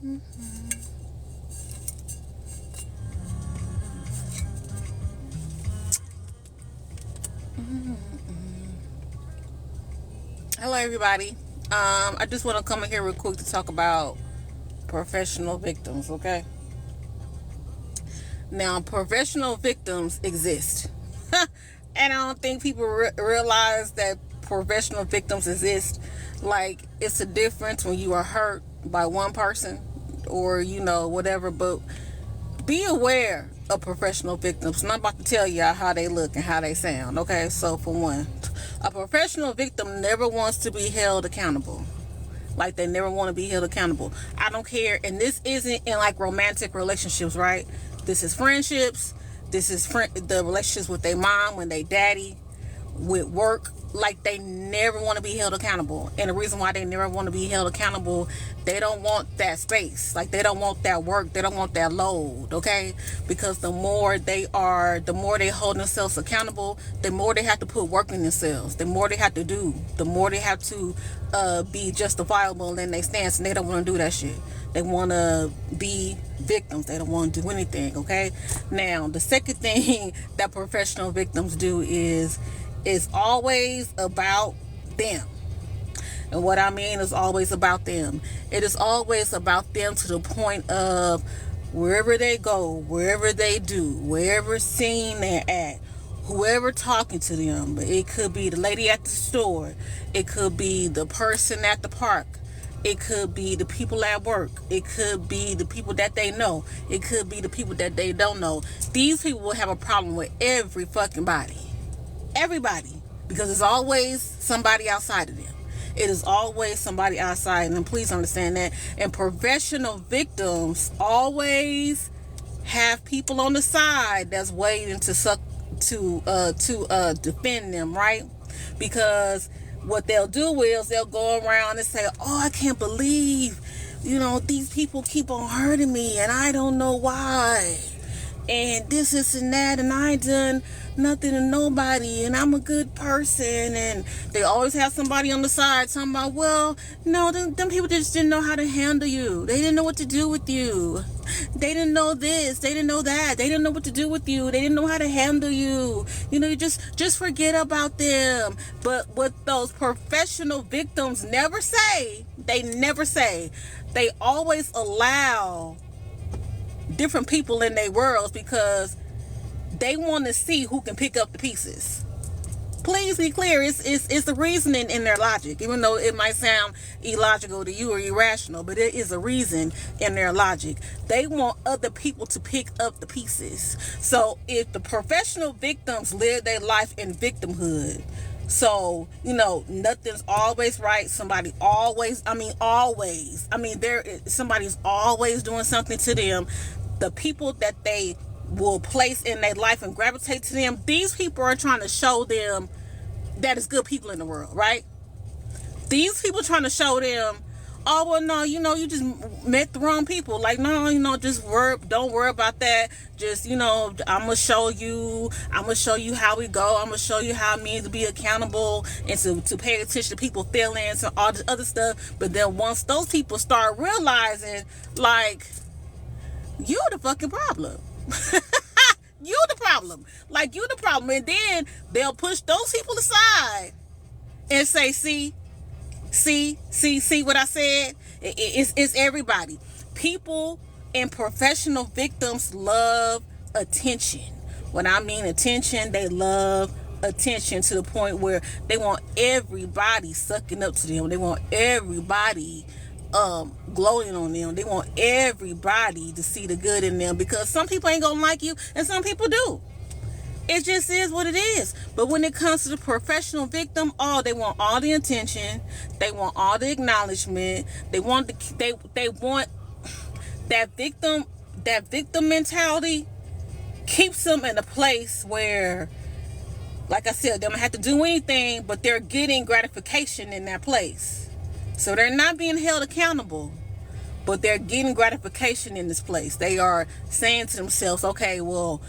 Hello, everybody. I just want to come in here real quick to talk about professional victims, okay? Now, professional victims exist. And I don't think people realize that professional victims exist. Like, it's a difference when you are hurt by one person or, whatever, but be aware of professional victims. And I'm about to tell y'all how they look and how they sound, okay? So, for one, a professional victim never wants to be held accountable. Like, they never want to be held accountable. I don't care. And this isn't in like romantic relationships, right? This is friendships. This is the relationships with their mom, when they daddy, with work. Like, they never want to be held accountable. And the reason why they never want to be held accountable, they don't want that space. Like, they don't want that work. They don't want that load, okay? Because the more they hold themselves accountable, the more they have to put work in themselves. The more they have to do. The more they have to be justifiable in their stance. And they don't want to do that shit. They want to be victims. They don't want to do anything, okay? Now, the second thing that professional victims do is always about them. And what I mean is always about them. It is always about them to the point of wherever they go, wherever they do, wherever scene they're at, whoever talking to them. It could be the lady at the store. It could be the person at the park. It could be the people at work. It could be the people that they know. It could be the people that they don't know. These people will have a problem with every fucking body. Everybody. Because there's always somebody outside of them. It is always somebody outside. And please understand that. And professional victims always have people on the side that's waiting to defend them, right? Because what they'll do is they'll go around and say, oh, I can't believe, these people keep on hurting me and I don't know why. And this and that, and I done nothing to nobody, and I'm a good person. And they always have somebody on the side talking about, well, no, them people just didn't know how to handle you. They didn't know what to do with you. They didn't know this. They didn't know that. They didn't know what to do with you. They didn't know how to handle you. You just forget about them. But what those professional victims never say, they always allow different people in their worlds because they want to see who can pick up the pieces. Please be clear, it's the reasoning in their logic, even though it might sound illogical to you or irrational, but it is a reason in their logic. They want other people to pick up the pieces. So if the professional victims live their life in victimhood, so, nothing's always right. Somebody's always always doing something to them. The people that they will place in their life and gravitate to them, these people are trying to show them that it's good people in the world, right? These people trying to show them, oh, well, no, you just met the wrong people. Like, no, don't worry about that. Just, I'm going to show you how we go. I'm going to show you how it means to be accountable and to pay attention to people's feelings and all this other stuff. But then once those people start realizing, like, you're the fucking problem. You the problem. Like, you the problem. And then they'll push those people aside and say, see what I said? It's everybody. People and professional victims love attention. When I mean attention, they love attention to the point where they want everybody sucking up to them. They want everybody gloating on them. They want everybody to see the good in them, because some people ain't gonna like you and some people do. It just is what it is. But when it comes to the professional victim, they want all the attention. They want all the acknowledgement. They want that victim mentality keeps them in a place where, like I said, they don't have to do anything, but they're getting gratification in that place. So they're not being held accountable, but they're getting gratification in this place. They are saying to themselves, okay, well,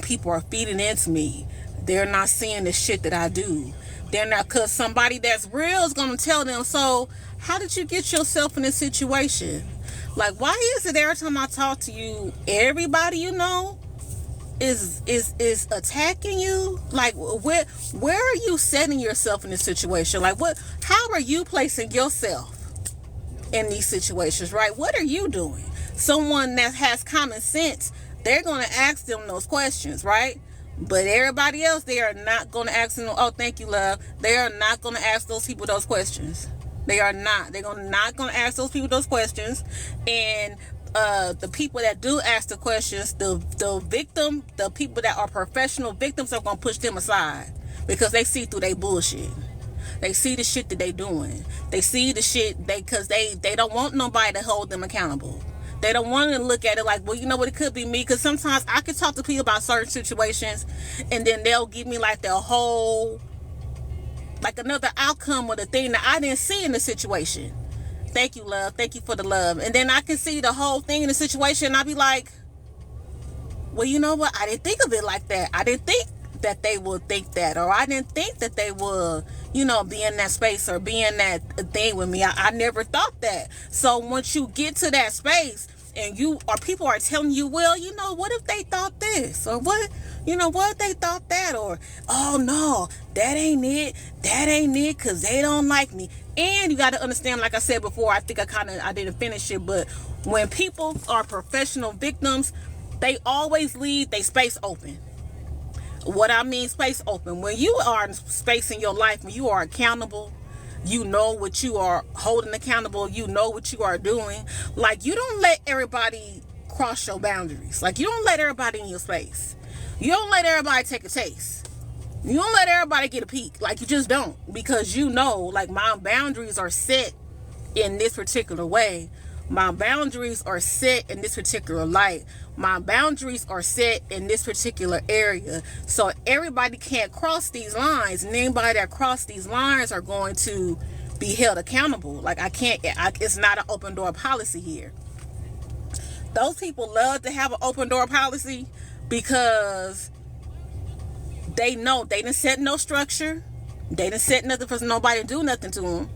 people are feeding into me. They're not seeing the shit that I do. They're not, because somebody that's real is going to tell them, so how did you get yourself in this situation? Like, why is it every time I talk to you, everybody you know is attacking you? Like, where are you setting yourself in this situation? Like, how are you placing yourself in these situations, right? What are you doing? Someone that has common sense, they're going to ask them those questions, right? But everybody else, they are not going to ask them. Oh, thank you, love. They are not going to ask those people those questions. They are not. They're not going to ask those people those questions. And the people that do ask the questions, the people that are professional victims are going to push them aside because they see through their bullshit. They see the shit that they doing. They see the shit because they don't want nobody to hold them accountable. They don't want to look at it like, well, you know what, it could be me. Because sometimes I can talk to people about certain situations and then they'll give me like their whole, like another outcome of the thing that I didn't see in the situation. Thank you, love. Thank you for the love. And then I can see the whole thing in the situation and I'll be like, well, you know what? I didn't think of it like that. I didn't think that they would think that, or I didn't think that they would, you know, be in that space or be in that thing with me. I never thought that. So once you get to that space and people are telling you, well, you know, what if they thought this, or what if they thought that, or, oh no, that ain't it because they don't like me. And you got to understand, like I said before, I think I didn't finish it, but when people are professional victims, they always leave their space open. What I mean space open, when you are in space in your life, when you are accountable, you know what you are holding accountable, you know what you are doing. Like, you don't let everybody cross your boundaries. Like, you don't let everybody in your space. You don't let everybody take a taste. You don't let everybody get a peek. Like, you just don't. Because you know, like, my boundaries are set in this particular way. My boundaries are set in this particular light. My boundaries are set in this particular area. So everybody can't cross these lines. And anybody that cross these lines are going to be held accountable. Like, it's not an open door policy here. Those people love to have an open door policy because they know they didn't set no structure. They didn't set nothing for nobody to do nothing to them.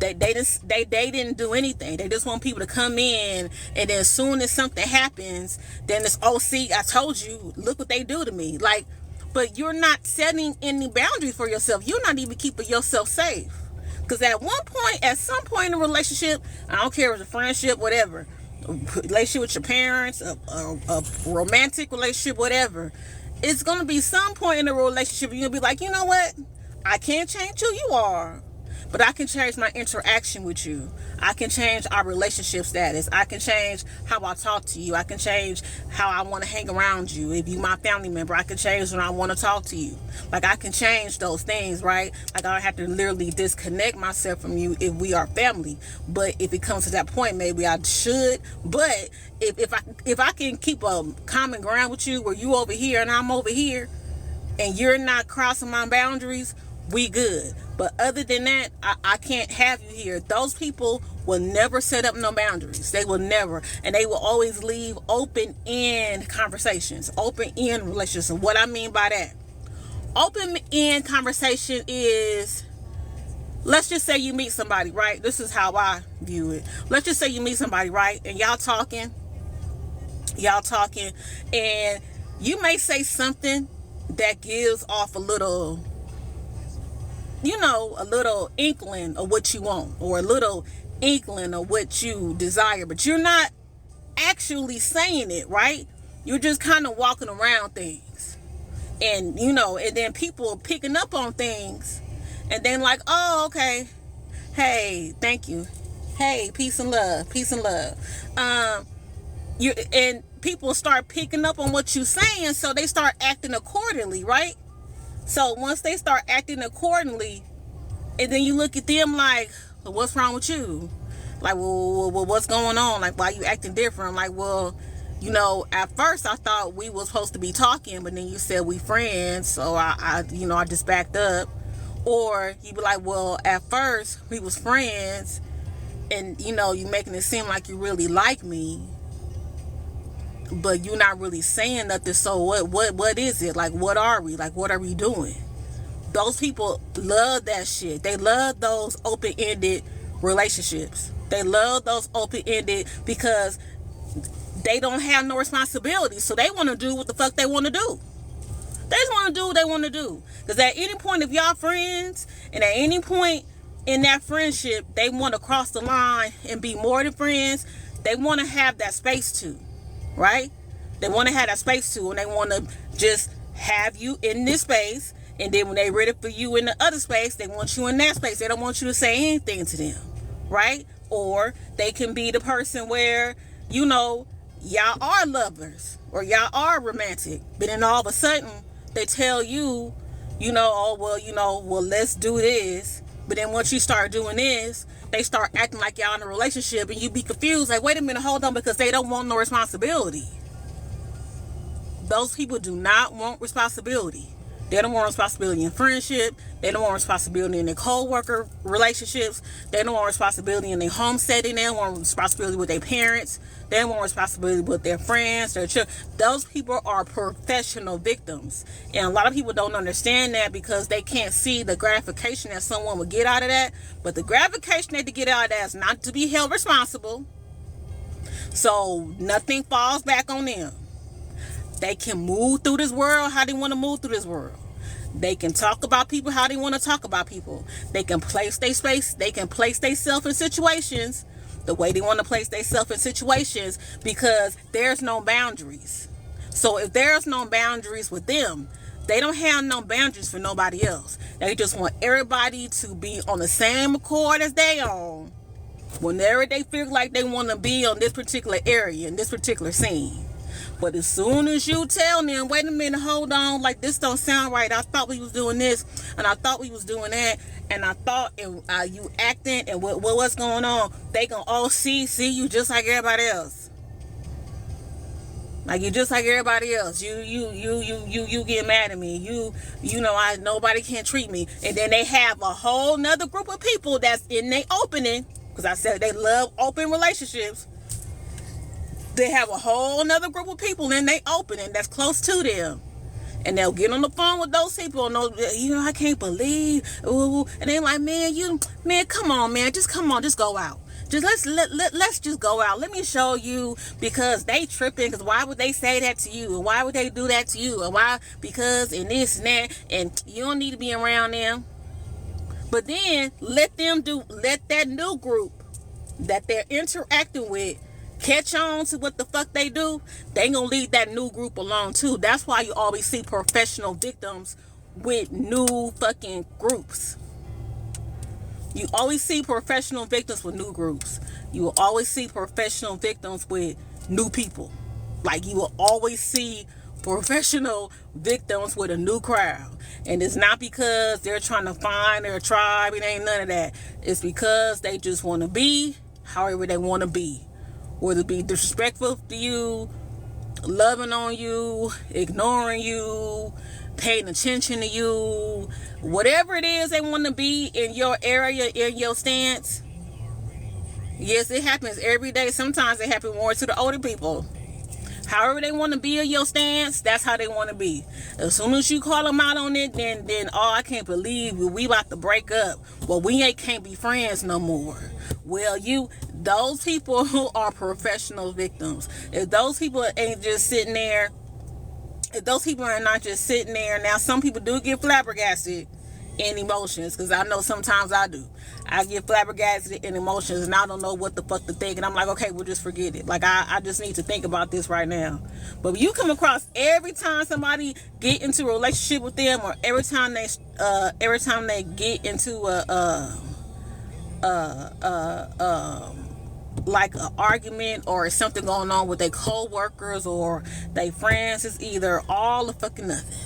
They didn't do anything. They just want people to come in, and then as soon as something happens, then it's, oh, see, I told you, look what they do to me. Like, but you're not setting any boundaries for yourself. You're not even keeping yourself safe. Because at some point in a relationship, I don't care if it's a friendship, whatever, a relationship with your parents, a romantic relationship, whatever, it's going to be some point in a relationship you're going to be like, you know what? I can't change who you are, but I can change my interaction with you. I can change our relationship status. I can change how I talk to you. I can change how I want to hang around you. If you're my family member, I can change when I want to talk to you. Like, I can change those things, right? Like, I don't have to literally disconnect myself from you if we are family. But if it comes to that point, maybe I should. But if I can keep a common ground with you where you over here and I'm over here, and you're not crossing my boundaries, we good. But other than that, I can't have you here. Those people will never set up no boundaries. They will never. And they will always leave open-end conversations, open-end relationships. And what I mean by that, open-end conversation is, let's just say you meet somebody, right? This is how I view it. Let's just say you meet somebody, right? And y'all talking, and you may say something that gives off a little inkling of what you want, or a little inkling of what you desire, but you're not actually saying it, right? You're just kind of walking around things, and and then people picking up on things, and then like, oh, okay, hey, thank you, hey, peace and love, and people start picking up on what you're saying, so they start acting accordingly, right? So once they start acting accordingly, and then you look at them like, well, what's wrong with you? Like, well, what's going on? Like, why you acting different? Like, well, at first I thought we were supposed to be talking, but then you said we friends, so I just backed up. Or you be like, well, at first we was friends, and you making it seem like you really like me, but you're not really saying nothing. So what is it? Like, what are we? Like, what are we doing? Those people love that shit. They love those open-ended relationships. They love those open-ended because they don't have no responsibility. So they want to do what the fuck they want to do. They just want to do what they want to do. Because at any point, if y'all friends, and at any point in that friendship, they want to cross the line and be more than friends, they want to have that space to, right? They want to have that space to, and they want to just have you in this space, and then when they ready for you in the other space, they want you in that space. They don't want you to say anything to them, right? Or they can be the person where, you know, y'all are lovers, or y'all are romantic, but then all of a sudden, they tell you, you know, oh, well, let's do this. But then once you start doing this, they start acting like y'all in a relationship, and you be confused, like, wait a minute, hold on, because they don't want no responsibility. Those people do not want responsibility. They don't want responsibility in friendship. They don't want responsibility in their co-worker relationships. They don't want responsibility in their home setting. They don't want responsibility with their parents. They don't want responsibility with their friends, their children. Those people are professional victims. And a lot of people don't understand that because they can't see the gratification that someone would get out of that. But the gratification they get out of that is not to be held responsible. So nothing falls back on them. They can move through this world how they want to move through this world. They can talk about people how they want to talk about people. They can place their space. They can place themselves in situations the way they want to place themselves in situations because there's no boundaries. So if there's no boundaries with them, they don't have no boundaries for nobody else. They just want everybody to be on the same accord as they on whenever they feel like they want to be on this particular area, in this particular scene. But as soon as you tell them, wait a minute, hold on, like this don't sound right. I thought we was doing this, and I thought we was doing that, and I thought you acting, and what's going on? They gonna all see you just like everybody else. Like you just like everybody else. You get mad at me. You know nobody can treat me. And then they have a whole nother group of people that's in their opening, because I said they love open relationships. They have a whole nother group of people in they opening that's close to them. And they'll get on the phone with those people and I can't believe, ooh, and they're like, man, come on, man, just come on, just go out. Just let's just go out. Let me show you, because they tripping, because why would they say that to you? And why would they do that to you? And why? Because and this and that, and you don't need to be around them. But then let that new group that they're interacting with catch on to what the fuck they do. They ain't gonna leave that new group alone too. That's why you always see professional victims with new fucking groups. You always see professional victims with new groups. You will always see professional victims with new people. Like you will always see professional victims with a new crowd. And it's not because they're trying to find their tribe. It ain't none of that. It's because they just want to be however they want to be. Whether it be disrespectful to you, loving on you, ignoring you, paying attention to you, whatever it is they want to be in your area, in your stance. Yes, it happens every day. Sometimes it happens more to the older people. However they want to be in your stance, that's how they want to be. As soon as you call them out on it, then oh, I can't believe we about to break up. Well, we can't be friends no more. Well, those people who are professional victims, if those people ain't just sitting there, if those people are not just sitting there, now some people do get flabbergasted in emotions, because I know sometimes I do. I get flabbergasted in emotions and I don't know what the fuck to think, and I'm like, okay, we'll just forget it. Like I just need to think about this right now. But you come across every time somebody get into a relationship with them, or every time they get into like an argument or something going on with their co-workers or their friends, it's either all or fucking nothing.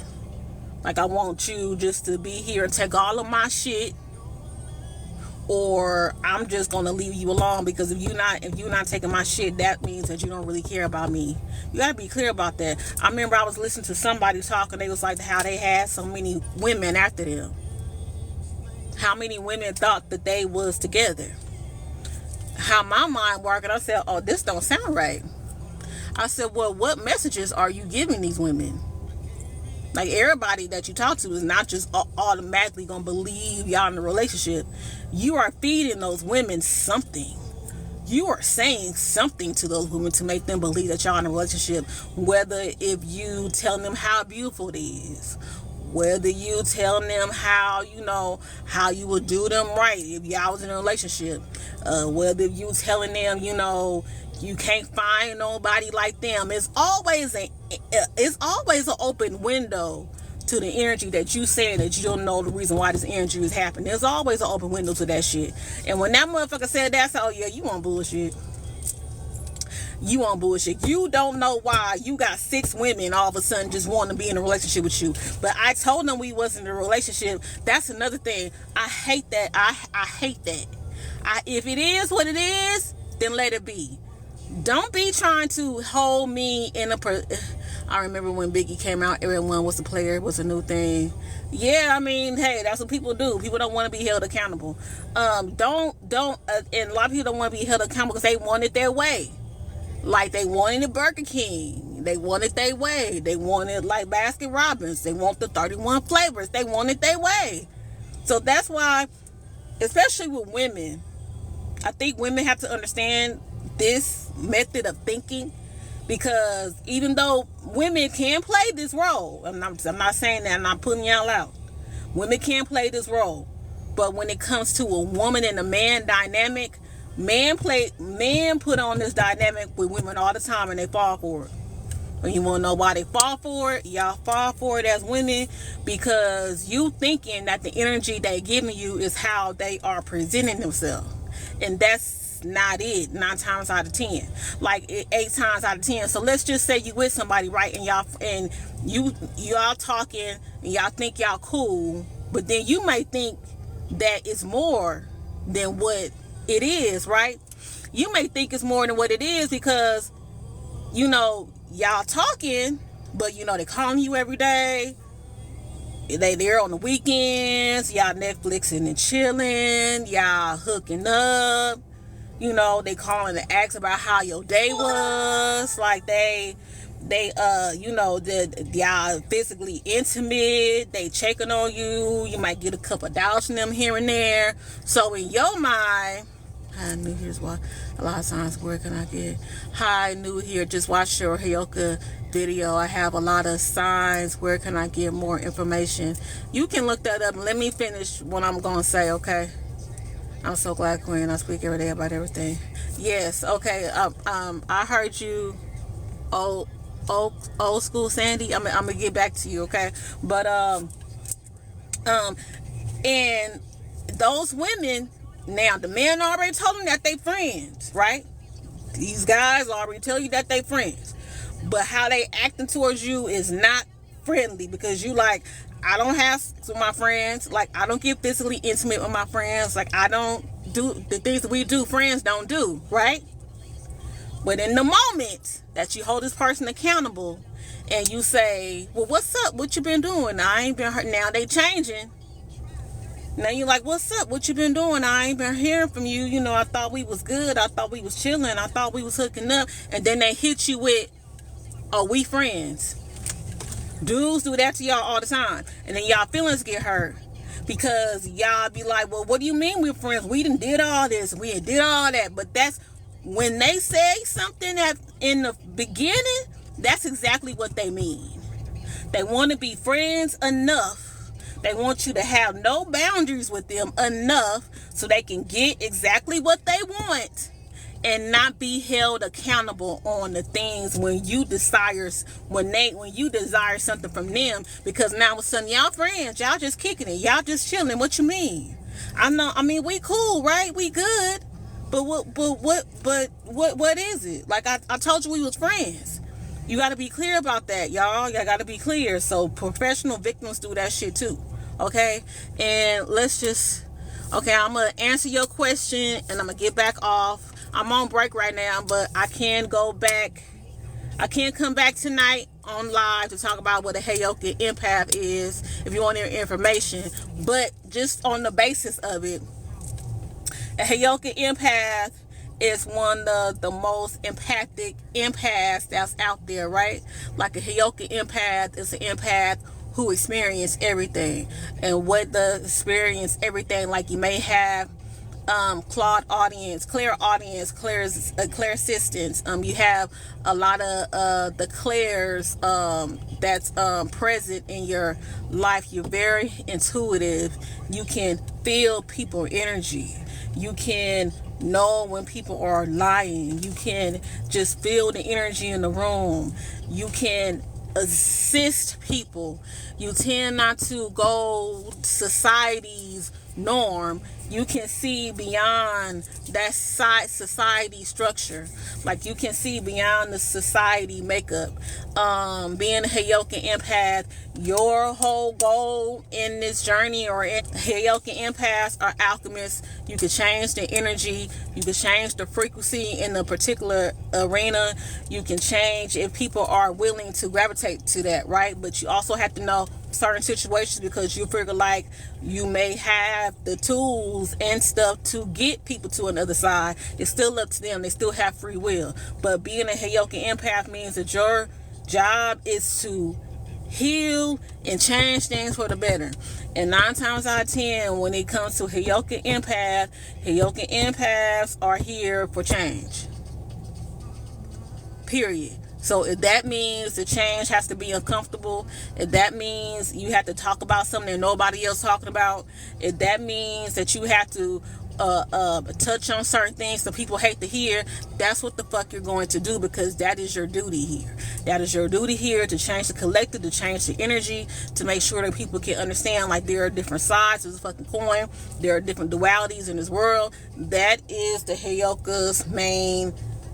Like, I want you just to be here and take all of my shit, or I'm just gonna leave you alone, because if you're not taking my shit, that means that you don't really care about me. You gotta be clear about that. I remember I was listening to somebody talking, they was like how they had so many women after them. How many women thought that they was together. How my mind worked, and I said, oh, this don't sound right. I said, well, what messages are you giving these women? Like, everybody that you talk to is not just automatically gonna believe y'all in a relationship. You are feeding those women something. you are saying something to those women to make them believe that y'all in a relationship. Whether if you tell them how beautiful it is, whether you tell them how, how you would do them right if y'all was in a relationship, whether you telling them, you can't find nobody like them. It's always an open window to the energy that you saying that you don't know the reason why this energy is happening. There's always an open window to that shit. And when that motherfucker said that, I said, oh yeah, you want bullshit. You on bullshit. You don't know why you got 6 women all of a sudden just wanting to be in a relationship with you. But I told them we wasn't in a relationship. That's another thing. I hate that. I hate that. If it is what it is, then let it be. Don't be trying to hold me in I remember when Biggie came out, everyone was a player, was a new thing. Yeah, I mean, hey, that's what people do. People don't want to be held accountable. And a lot of people don't want to be held accountable because they want it their way. Like they wanted the Burger King. They want it their way. They wanted like Baskin Robbins. They want the 31 flavors. They want it their way. So that's why, especially with women, I think women have to understand this method of thinking, because even though women can play this role, I'm not saying that, I'm not putting y'all out. Women can play this role, but when it comes to a woman and a man dynamic, men put on this dynamic with women all the time and they fall for it. And you want to know why they fall for it? Y'all fall for it as women because you thinking that the energy they giving you is how they are presenting themselves, and that's not it. 9 times out of 10, like 8 times out of 10. So let's just say you with somebody, right, and y'all talking and y'all think y'all cool, but then you may think that it's more than what it is, right? You may think it's more than what it is because y'all talking, but they calling you every day. They there on the weekends. Y'all Netflixing and chilling. Y'all hooking up. They calling to ask about how your day was. Like y'all physically intimate. They checking on you. You might get a couple of dollars from them here and there. So in your mind, hi, new here's what a lot of times where can I get? Hi, new here. Just watch your Heyoka video. I have a lot of signs. Where can I get more information? You can look that up and let me finish what I'm gonna say, okay? I'm so glad, Queen. I speak every day about everything. Yes, okay. I heard you, old school Sandy. I'm gonna get back to you, okay? But and those women, now the men already told them that they friends, right? These guys already tell you that they friends, but how they acting towards you is not friendly, because you like, I don't have with my friends, like I don't get physically intimate with my friends, like I don't do the things that we do friends don't do, right? But in the moment that you hold this person accountable and you say, well, what's up, what you been doing? I ain't been hurt. Now they changing. Now you're like, what's up, what you been doing? I ain't been hearing from you. I thought we was good, I thought we was chilling, I thought we was hooking up. And then they hit you with, oh, we friends. Dudes do that to y'all all the time, and then y'all feelings get hurt because y'all be like, well, what do you mean we're friends? We done did all this, we did all that. But that's when they say something that in the beginning, that's exactly what they mean. They want to be friends enough, they want you to have no boundaries with them enough so they can get exactly what they want and not be held accountable on the things when you desire something from them. Because now with some y'all friends, y'all just kicking it, y'all just chilling. What you mean? We cool, right? We good. But what is it? Like I told you we was friends. You got to be clear about that, y'all. Y'all got to be clear. So professional victims do that shit too. Okay? And okay, I'm going to answer your question and I'm going to get back off. I'm on break right now, but I can go back. I can come back tonight on live to talk about what a Heyoka empath is if you want any information. But just on the basis of it, a Heyoka empath is one of the most empathic empaths that's out there, right? Like a Heyoka empath is an empath who experience everything. And what the experience everything, like you may have Claude audience, Claire audience, Claire assistance. You have a lot of the Claires that's present in your life. You're very intuitive. You can feel people energy. You can know when people are lying. You can just feel the energy in the room. You can assist people. You tend not to go society's norm. You can see beyond that society structure. Like you can see beyond the society makeup. Being a Heyoka empath, your whole goal in this journey, or Heyoka empaths are alchemists. You can change the energy. You can change the frequency in a particular arena. You can change if people are willing to gravitate to that, right? But you also have to know certain situations, because you figure like you may have the tools and stuff to get people to another side. It's still up to them. They still have free will. But being a Heyoka empath means that your job is to heal and change things for the better. And 9 times out of 10, when it comes to Heyoka empaths are here for change. Period. So if that means the change has to be uncomfortable, if that means you have to talk about something that nobody else talking about, if that means that you have to touch on certain things that people hate to hear, that's what the fuck you're going to do, because that is your duty here. That is your duty here, to change the collective, to change the energy, to make sure that people can understand like there are different sides of the fucking coin. There are different dualities in this world. That is the Heyoka's main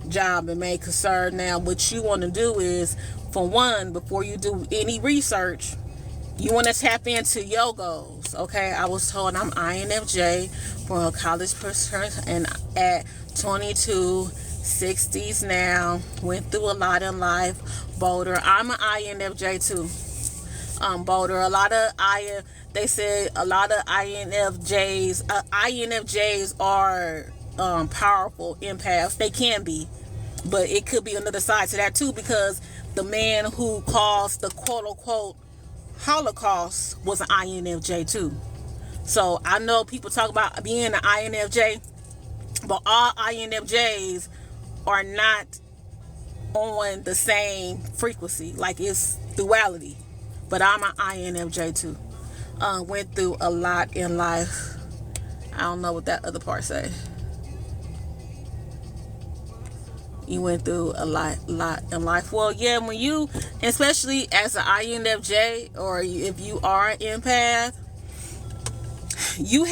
job and main concern. Now what you want to do is, for one, before you do any research, you want to tap into your goals. Okay, I was told I'm INFJ for a college person, and at 22, 60s now, went through a lot in life. Boulder, I'm an INFJ too. Boulder, they said a lot of INFJs are powerful empaths. They can be, but it could be another side to that too, because the man who caused the quote-unquote Holocaust was an INFJ too. So I know people talk about being an INFJ, but all INFJs are not on the same frequency. Like, it's duality. But I'm an INFJ too. Went through a lot in life. I don't know what that other part say. You went through a lot in life. Well, yeah, when you, especially as an INFJ, or if you are an empath, you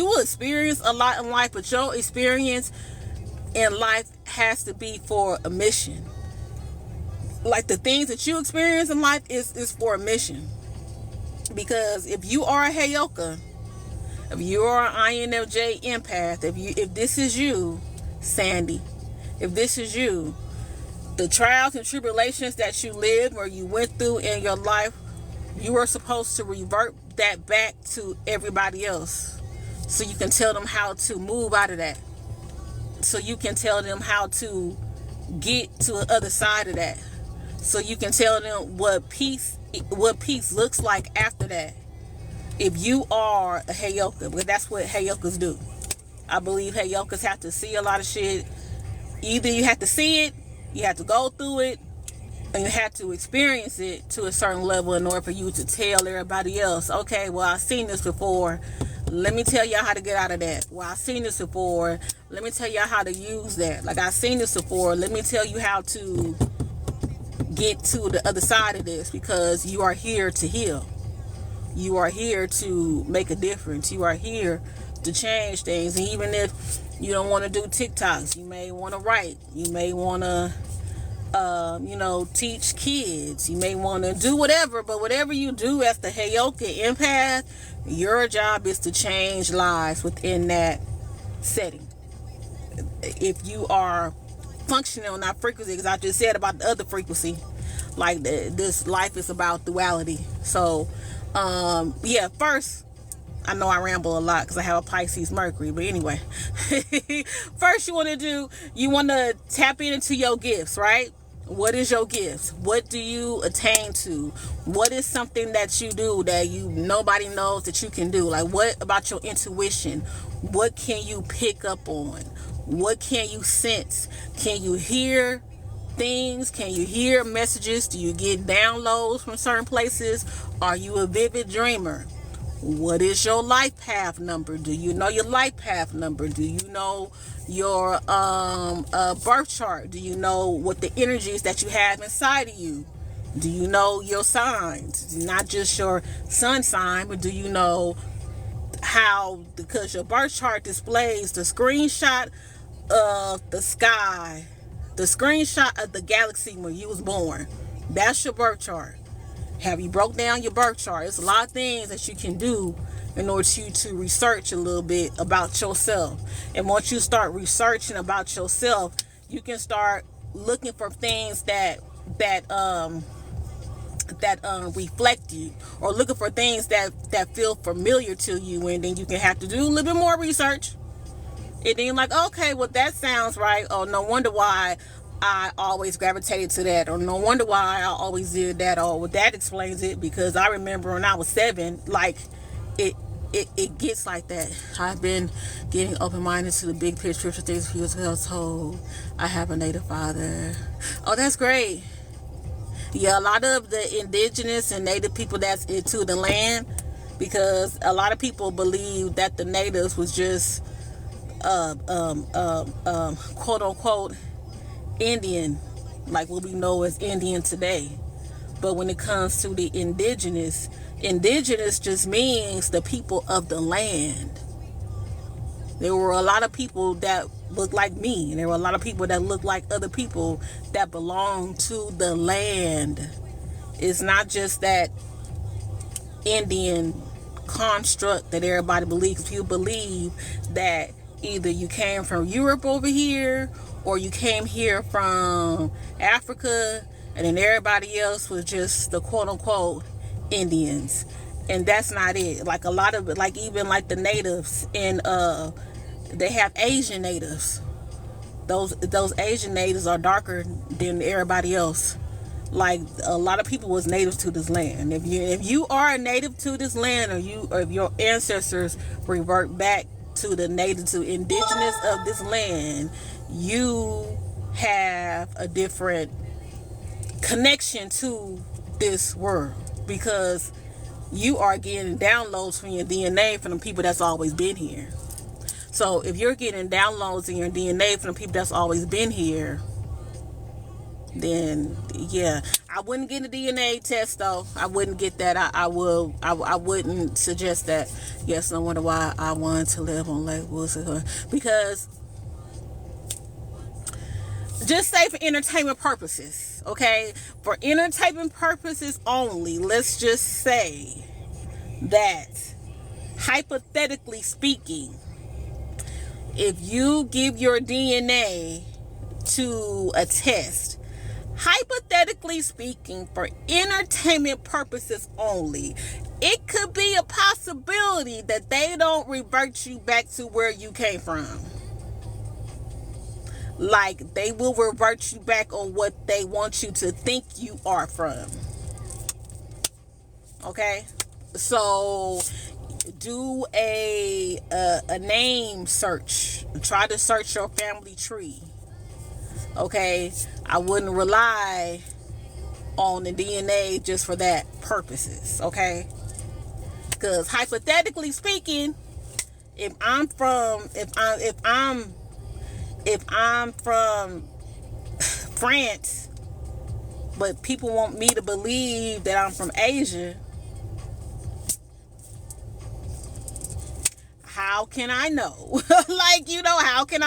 will experience a lot in life, but your experience in life has to be for a mission. Like, the things that you experience in life is for a mission. Because if you are a Heyoka, if you are an INFJ empath, if this is you, Sandy, if this is you, the trials and tribulations that you lived or you went through in your life, you are supposed to revert that back to everybody else, so you can tell them how to move out of that, so you can tell them how to get to the other side of that, so you can tell them what peace looks like after that. If you are a Heyoka, because that's what Heyokas do. I believe Heyokas have to see a lot of shit. Either you have to see it, you have to go through it, and you have to experience it to a certain level in order for you to tell everybody else, okay, well, I've seen this before. Let me tell y'all how to get out of that. Well, I've seen this before. Let me tell y'all how to use that. Like, I've seen this before. Let me tell you how to get to the other side of this, because you are here to heal. You are here to make a difference. You are here to change things. And even if you don't want to do TikToks, you may want to write. You may want to, teach kids. You may want to do whatever. But whatever you do as the Heyoka empath, your job is to change lives within that setting. If you are functioning on that frequency, because I just said about the other frequency, like this life is about duality. So, first, I know I ramble a lot because I have a Pisces Mercury, but anyway, first you want to tap into your gifts, right? What is your gifts? What do you attain to? What is something that you do that nobody knows that you can do? Like, what about your intuition? What can you pick up on? What can you sense? Can you hear things? Can you hear messages? Do you get downloads from certain places? Are you a vivid dreamer? What is your life path number? Do you know your life path number? Do you know your birth chart? Do you know what the energies that you have inside of you? Do you know your signs? Not just your sun sign, but do you know how, because your birth chart displays the screenshot of the sky, the screenshot of the galaxy when you was born. That's your birth chart. Have you broke down your birth chart? It's a lot of things that you can do in order to research a little bit about yourself. And once you start researching about yourself, you can start looking for things that reflect you, or looking for things that feel familiar to you, and then you can have to do a little bit more research. And then you're like, okay, well, that sounds right. Oh, no wonder why I always gravitated to that, or no wonder why I always did that. Oh, well, that explains it, because I remember when I was 7, like, it gets like that. I've been getting open-minded to the big picture for things for years told. I have a native father. Oh, that's great. Yeah, a lot of the indigenous and native people that's into the land, because a lot of people believe that the natives was just quote unquote Indian, like what we know as Indian today. But when it comes to the indigenous just means the people of the land. There were a lot of people that looked like me, and there were a lot of people that looked like other people that belong to the land. It's not just that Indian construct that everybody believes. People believe that either you came from Europe over here, or you came here from Africa, and then everybody else was just the quote-unquote Indians. And that's not it. Like a lot of, like even like the natives in, they have Asian natives. Those Asian natives are darker than everybody else. Like a lot of people was natives to this land. If you are a native to this land, or if your ancestors revert back to the native, to indigenous of this land, you have a different connection to this world, because you are getting downloads from your DNA from the people that's always been here. So if you're getting downloads in your DNA from the people that's always been here, then yeah, I wouldn't get a DNA test though. I wouldn't get that. I wouldn't suggest that. Yes, no wonder why I wanted to live on Lake Woodside, because just say for entertainment purposes, okay? For entertainment purposes only, let's just say that, hypothetically speaking, if you give your DNA to a test, hypothetically speaking, for entertainment purposes only, it could be a possibility that they don't revert you back to where you came from. Like, they will revert you back on what they want you to think you are from. Okay? So, do a name search. Try to search your family tree. Okay? I wouldn't rely on the DNA just for that purposes. Okay? Because hypothetically speaking, if I'm from France, but people want me to believe that I'm from Asia, how can I know? Like, how can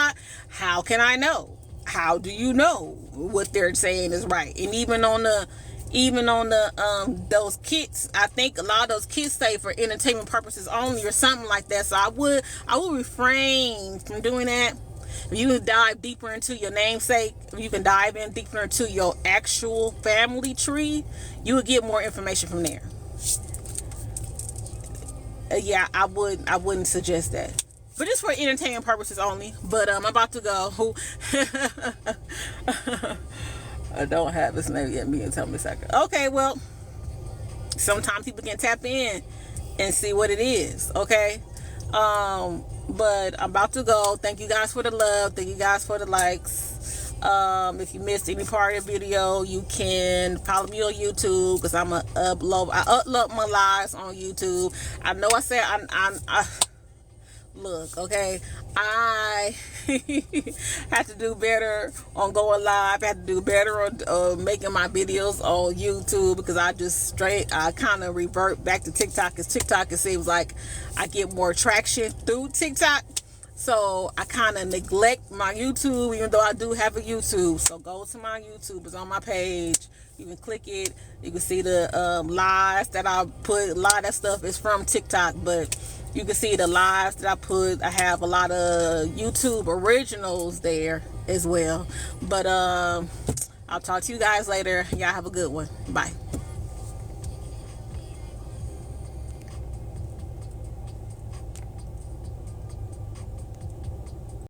I know? How do you know what they're saying is right? And even on the those kits, I think a lot of those kits say for entertainment purposes only, or something like that. So I would refrain from doing that. If you can dive deeper into your namesake, if you can dive in deeper into your actual family tree, you would get more information from there. Yeah, I wouldn't suggest that. But just for entertainment purposes only. But I'm about to go. I don't have his name yet. Me and tell me a second. Okay, well, sometimes people can tap in and see what it is. Okay. But I'm about to go. Thank you guys for the love. Thank you guys for the likes. If you missed any part of the video, you can follow me on YouTube because I upload my lives on YouTube. I know I said I look, okay, I have to do better on going live. I have to do better on making my videos on YouTube because I kind of revert back to TikTok because TikTok, it seems like I get more traction through TikTok. So I kind of neglect my YouTube, even though I do have a YouTube. So go to my YouTube. It's on my page. You can click it. You can see the lives that I put. A lot of that stuff is from TikTok, but you can see the lives that I put. I have a lot of YouTube originals there as well. But I'll talk to you guys later. Y'all have a good one. Bye.